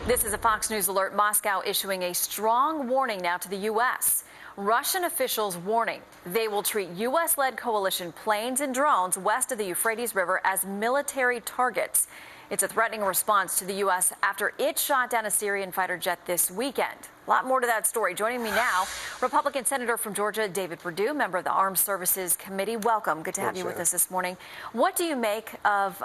This is a Fox News alert. Moscow issuing a strong warning now to the U.S. Russian officials warning they will treat U.S.-led coalition planes and drones west of the Euphrates River as military targets. It's a threatening response to the U.S. after it shot down a Syrian fighter jet this weekend. A lot more to that story. Joining me now, Republican Senator from Georgia, David Perdue, member of the Armed Services Committee. Welcome. Good to have you with us this morning. What do you make of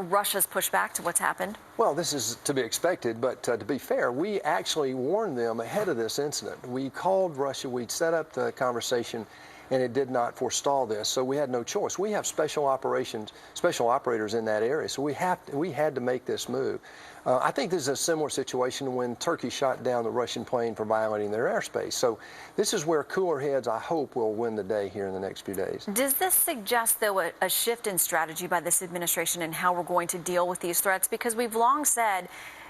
Russia's pushback to what's happened? Well, this is to be expected, but to be fair, we actually warned them ahead of this incident. We called Russia, we set up the conversation, and it did not forestall this, so we had no choice. We have special operators in that area, so we had to make this move. I think this is a similar situation when Turkey shot down the Russian plane for violating their airspace. So this is where cooler heads, I hope, will win the day here in the next few days. Does this suggest, though, a shift in strategy by this administration in how we're going to deal with these threats? Because we've long said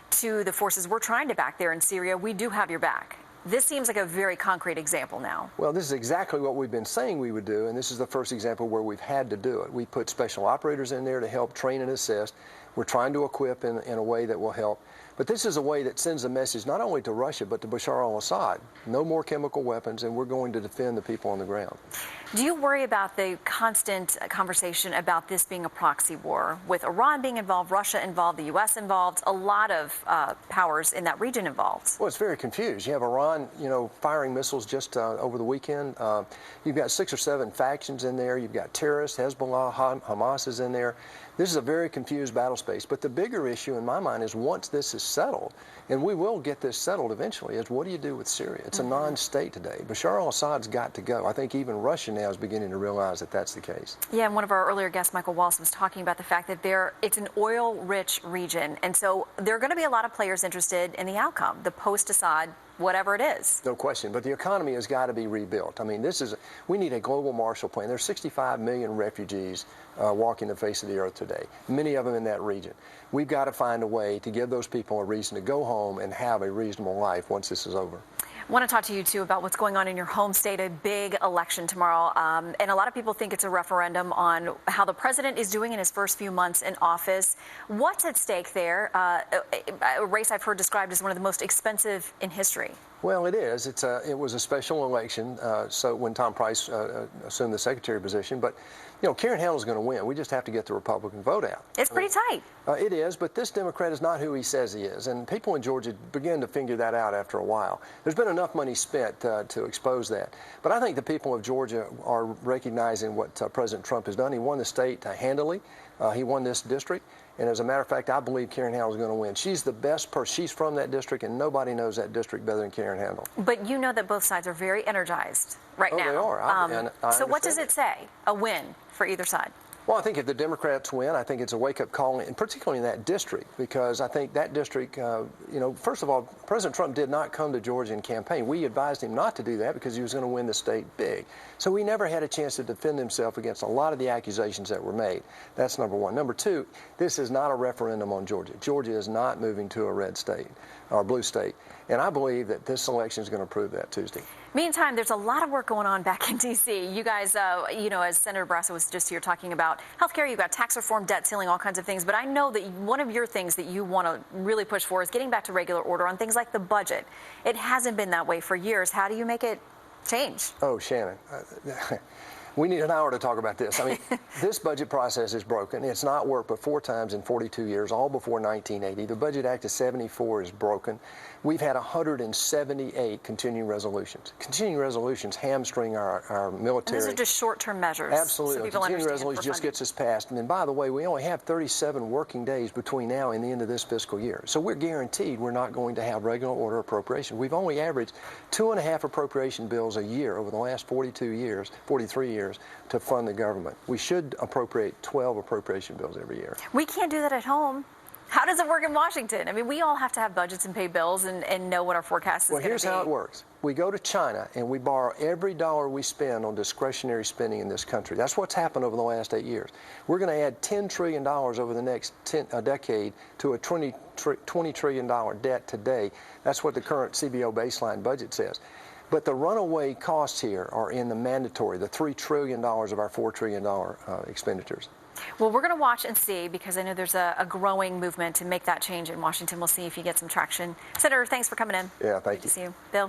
to the forces we're trying to back there in Syria, we do have your back. This seems like a very concrete example now. Well, this is exactly what we've been saying we would do, and this is the first example where we've had to do it. We put special operators in there to help train and assist. We're trying to equip in a way that will help. But this is a way that sends a message not only to Russia, but to Bashar al-Assad. No more chemical weapons, and we're going to defend the people on the ground. Do you worry about the constant conversation about this being a proxy war, with Iran being involved, Russia involved, the U.S. involved, a lot of powers in that region involved? Well, it's very confused. You have Iran, firing missiles just over the weekend. You've got 6 or 7 factions in there. You've got terrorists, Hezbollah, Hamas is in there. This is a very confused battle space. But the bigger issue in my mind is once this is settled, and we will get this settled eventually, is what do you do with Syria? It's a non-state today. Bashar al-Assad's got to go. I think even Russia now is beginning to realize that that's the case. Yeah, and one of our earlier guests, Michael Wallace, was talking about the fact that it's an oil-rich region, and so there are going to be a lot of players interested in the outcome, the post-Assad, whatever it is. No question, but the economy has got to be rebuilt. I mean, we need a global Marshall Plan. There's 65 million refugees walking the face of the earth today, many of them in that region. We've got to find a way to give those people a reason to go home and have a reasonable life once this is over. I want to talk to you, too, about what's going on in your home state, a big election tomorrow. And a lot of people think it's a referendum on how the president is doing in his first few months in office. What's at stake there? A race I've heard described as one of the most expensive in history. Well, it is. It was a special election, so when Tom Price assumed the secretary position. But, Karen Handel is going to win. We just have to get the Republican vote out. It's pretty tight. It is, but this Democrat is not who he says he is. And people in Georgia begin to figure that out after a while. There's been enough money spent to expose that. But I think the people of Georgia are recognizing what President Trump has done. He won the state handily. He won this district. And as a matter of fact, I believe Karen Handel is going to win. She's the best person. She's from that district, and nobody knows that district better than Karen Handel. But you know that both sides are very energized right now. They are. So what does it say? A win for either side? Well, I think if the Democrats win, I think it's a wake-up call, and particularly in that district, because I think that district, first of all, President Trump did not come to Georgia and campaign. We advised him not to do that because he was going to win the state big. So he never had a chance to defend himself against a lot of the accusations that were made. That's number one. Number two, this is not a referendum on Georgia. Georgia is not moving to a red state or blue state. And I believe that this election is going to prove that Tuesday. Meantime, there's a lot of work going on back in D.C. You guys, as Senator Barrasso was just here talking about health care, you've got tax reform, debt ceiling, all kinds of things. But I know that one of your things that you want to really push for is getting back to regular order on things like the budget. It hasn't been that way for years. How do you make it change? Oh, Shannon. We need an hour to talk about this. I mean, this budget process is broken. It's not worked but 4 times in 42 years, all before 1980. The Budget Act of 74 is broken. We've had 178 continuing resolutions. Continuing resolutions hamstring our military. And these are just short-term measures. Absolutely. So continuing resolution just gets us passed. And then, by the way, we only have 37 working days between now and the end of this fiscal year. So we're guaranteed we're not going to have regular order appropriation. We've only averaged 2.5 appropriation bills a year over the last 43 years, to fund the government. We should appropriate 12 appropriation bills every year. We can't do that at home. How does it work in Washington? I mean, we all have to have budgets and pay bills and know what our forecast is going to be. Well, here's how it works. We go to China and we borrow every dollar we spend on discretionary spending in this country. That's what's happened over the last 8 years. We're going to add $10 trillion over the next decade to a $20 trillion debt today. That's what the current CBO baseline budget says. But the runaway costs here are in the mandatory, the $3 trillion of our $4 trillion expenditures. Well, we're going to watch and see, because I know there's a growing movement to make that change in Washington. We'll see if you get some traction. Senator, thanks for coming in. Yeah, thank Good you. to see you. Bill?